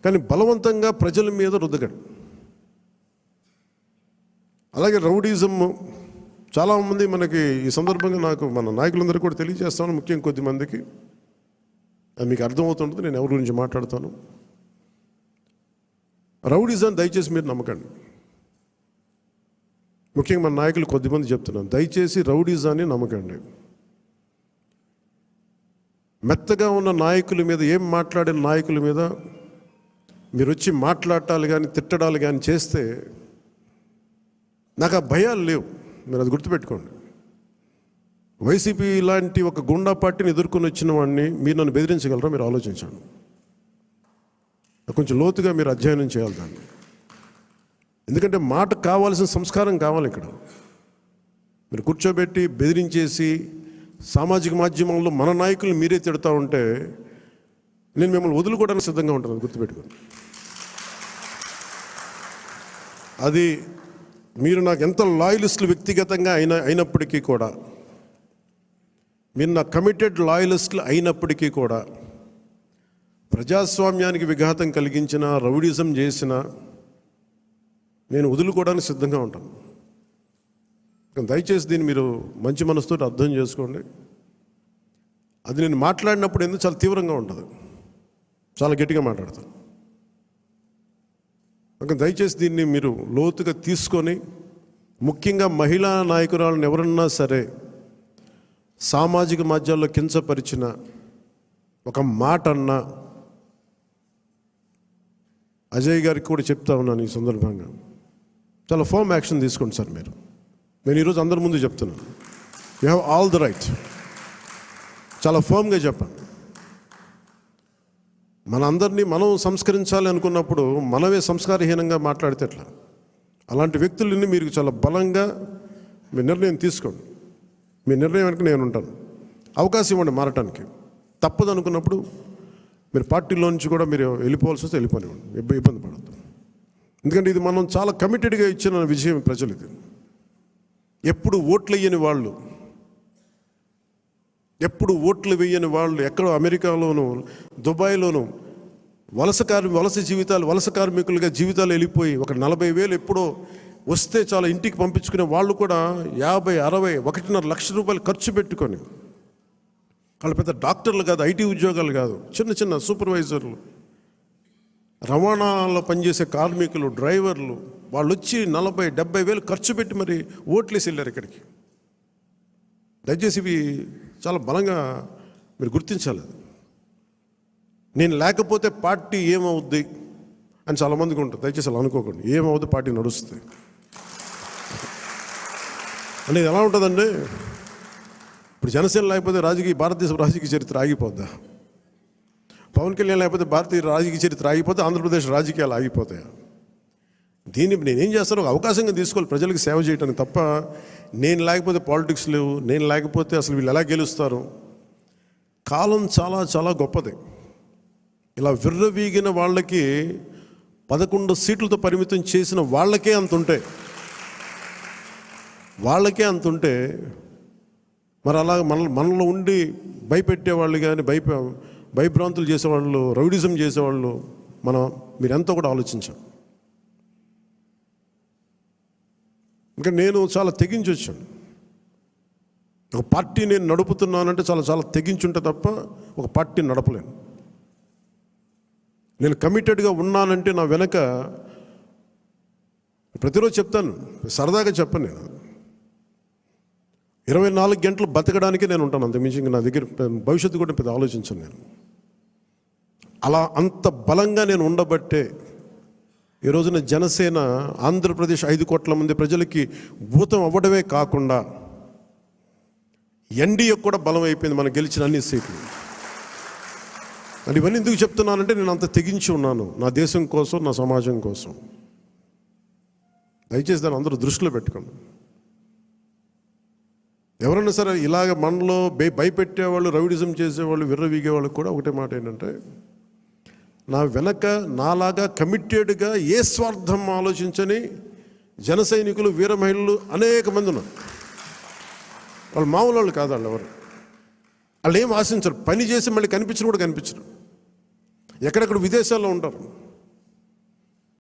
కానీ బలవంతంగా ప్రజల మీద రుద్దగడు. అలాగే రౌడీజం చాలామంది మనకి ఈ సందర్భంగా నాకు మన నాయకులందరూ కూడా తెలియజేస్తాను, ముఖ్యంగా కొద్దిమందికి అది మీకు అర్థమవుతుంటుంది నేను ఎవరి గురించి మాట్లాడతాను. రౌడీజం దయచేసి మీరు నమ్మకండి. ముఖ్యంగా మన నాయకులు కొద్దిమంది చెప్తున్నాను, దయచేసి రౌడీజాన్ని నమ్మకండి. మెత్తగా ఉన్న నాయకుల మీద, ఏం మాట్లాడిన నాయకుల మీద మీరు వచ్చి మాట్లాడాలి కానీ తిట్టడాలు కానీ చేస్తే నాకు ఆ భయాలు లేవు. మీరు అది గుర్తుపెట్టుకోండి. వైసీపీ లాంటి ఒక గుండా పార్టీని ఎదుర్కొని వచ్చిన వాడిని మీరు నన్ను బెదిరించగలరా? మీరు ఆలోచించండి. కొంచెం లోతుగా మీరు అధ్యయనం చేయాలి దాన్ని. ఎందుకంటే మాట కావాల్సిన సంస్కారం కావాలి. ఇక్కడ మీరు కూర్చోబెట్టి బెదిరించేసి సామాజిక మాధ్యమంలో మన నాయకులు మీరే తిడతా ఉంటే నేను మిమ్మల్ని వదులుకోవడానికి సిద్ధంగా ఉంటాను, గుర్తుపెట్టుకోండి. అది మీరు నాకు ఎంత లాయలిస్టులు వ్యక్తిగతంగా అయినప్పటికీ కూడా, మీరు నా కమిటెడ్ లాయలిస్టులు అయినప్పటికీ కూడా, ప్రజాస్వామ్యానికి విఘాతం కలిగించిన, రౌడిజం చేసిన నేను వదులుకోవడానికి సిద్ధంగా ఉంటాను. దయచేసి దీన్ని మీరు మంచి మనసుతో అర్థం చేసుకోండి. అది నేను మాట్లాడినప్పుడు ఎందుకు చాలా తీవ్రంగా ఉంటుంది, చాలా గట్టిగా మాట్లాడతాను. దయచేసి దీన్ని మీరు లోతుగా తీసుకొని, ముఖ్యంగా మహిళా నాయకురాలను ఎవరన్నా సరే సామాజిక మాధ్యమాల్లో కించపరిచిన ఒక మాట అన్నా, అజయ్ గారికి కూడా చెప్తా ఉన్నాను ఈ సందర్భంగా, చాలా ఫర్మ్ యాక్షన్ తీసుకోండి సార్. నేను ఈరోజు అందరి ముందు చెప్తున్నాను, you have all the right. చాలా ఫర్మ్గా చెప్పండి. మనందరినీ మనం సంస్కరించాలి అనుకున్నప్పుడు మనమే సంస్కారహీనంగా మాట్లాడితే ఎట్లా? అలాంటి వ్యక్తులని మీరు చాలా బలంగా మీ నిర్ణయం తీసుకోండి. మీ నిర్ణయం వెనక నేను ఉంటాను. అవకాశం ఇవ్వండి మారటానికి. తప్పదు అనుకున్నప్పుడు మీరు పార్టీలో నుంచి కూడా మీరు వెళ్ళిపోవాల్సి వస్తే వెళ్ళిపోనివ్వండి, ఇబ్బంది పడద్దు. ఎందుకంటే ఇది మనం చాలా కమిటెడ్గా ఇచ్చిన విజయం ప్రజలు. ఇది ఎప్పుడు ఓట్లు వేయని వాళ్ళు, ఎప్పుడు ఓట్లు వేయని వాళ్ళు ఎక్కడో అమెరికాలోనూ దుబాయ్లోనూ వలస కార్మికులుగా జీవితాలు వెళ్ళిపోయి ఒక 40,000 ఎప్పుడో వస్తే చాలా ఇంటికి పంపించుకునే వాళ్ళు కూడా 50, 60, 1.5 లక్ష రూపాయలు ఖర్చు పెట్టుకొని, వాళ్ళు పెద్ద డాక్టర్లు కాదు, ఐటీ ఉద్యోగాలు కాదు, చిన్న చిన్న సూపర్వైజర్లు, రవాణాలో పనిచేసే కార్మికులు, డ్రైవర్లు, వాళ్ళు వచ్చి 40, 70 వేలు ఖర్చు పెట్టి మరి ఓట్లేసి వెళ్ళారు ఇక్కడికి. దయచేసి ఇవి చాలా బలంగా మీరు గుర్తించాలి. నేను లేకపోతే పార్టీ ఏమవుద్ది అని చాలామందికి ఉంటుంది. దయచేసి అలా అనుకోకండి. ఏమవుద్ది, పార్టీ నడుస్తుంది అనేది ఎలా ఉంటుందండి? ఇప్పుడు జనసేన లేకపోతే భారతదేశ రాజకీయ చరిత్ర ఆగిపోద్దా? పవన్ కళ్యాణ్ లేకపోతే భారతీయ రాజకీయ చరిత్ర ఆగిపోతే ఆంధ్రప్రదేశ్ రాజకీయాలు ఆగిపోతాయా? దీన్ని నేనేం చేస్తాను, ఒక అవకాశంగా తీసుకోవాలి ప్రజలకు సేవ చేయడానికి తప్ప, నేను లేకపోతే పాలిటిక్స్ లేవు, నేను లేకపోతే అసలు వీళ్ళు ఎలా గెలుస్తారు. కాలం చాలా చాలా గొప్పది. ఇలా విర్రవీగిన వాళ్ళకి 11 సీట్లతో పరిమితం చేసిన వాళ్ళకే అంతుంటే మరి అలా మనలో ఉండి భయపెట్టేవాళ్ళు కానీ భయభ్రాంతులు చేసేవాళ్ళు, రౌడిజం చేసేవాళ్ళు మీరెంతో కూడా ఆలోచించాం. ఇంకా నేను చాలా తెగించి వచ్చాను. ఒక పార్టీ నేను నడుపుతున్నానంటే చాలా చాలా తెగించుంటే తప్ప ఒక పార్టీని నడపలేను. నేను కమిటెడ్గా ఉన్నానంటే నా వెనక ప్రతిరోజు చెప్తాను, సరదాగా చెప్పను. నేను 24 గంటలు బతకడానికి నేను ఉంటాను, అంతకుమించి నా దగ్గర భవిష్యత్తు కూడా పెద్ద ఆలోచించాను నేను. అలా అంత బలంగా నేను ఉండబట్టే ఈ రోజున జనసేన ఆంధ్రప్రదేశ్ 5 కోట్ల మంది ప్రజలకి భూతం అవ్వడమే కాకుండా ఎన్డీఏ కూడా బలం అయిపోయింది, మనం గెలిచిన అన్ని సీట్లు. అంటే ఇవన్నీ ఎందుకు చెప్తున్నానంటే నేను అంత తెగించి ఉన్నాను నా దేశం కోసం, నా సమాజం కోసం. దయచేసి దాన్ని అందరూ దృష్టిలో పెట్టుకోండి. ఎవరైనా సరే ఇలాగ మనలో భయపెట్టేవాళ్ళు, రౌడిజం చేసేవాళ్ళు, విర్రవీగేవాళ్ళు కూడా ఒకటే మాట ఏంటంటే, నా వెనక నాలాగా కమిటెడ్గా ఏ స్వార్థం ఆలోచించని జన సైనికులు, వీర మహిళలు అనేక మంది ఉన్నారు. వాళ్ళు మామూలు వాళ్ళు కాదు. వాళ్ళు ఏం ఆశించరు. పని చేసి మళ్ళీ కనిపించరు కూడా కనిపించరు. ఎక్కడెక్కడ విదేశాల్లో ఉంటారు.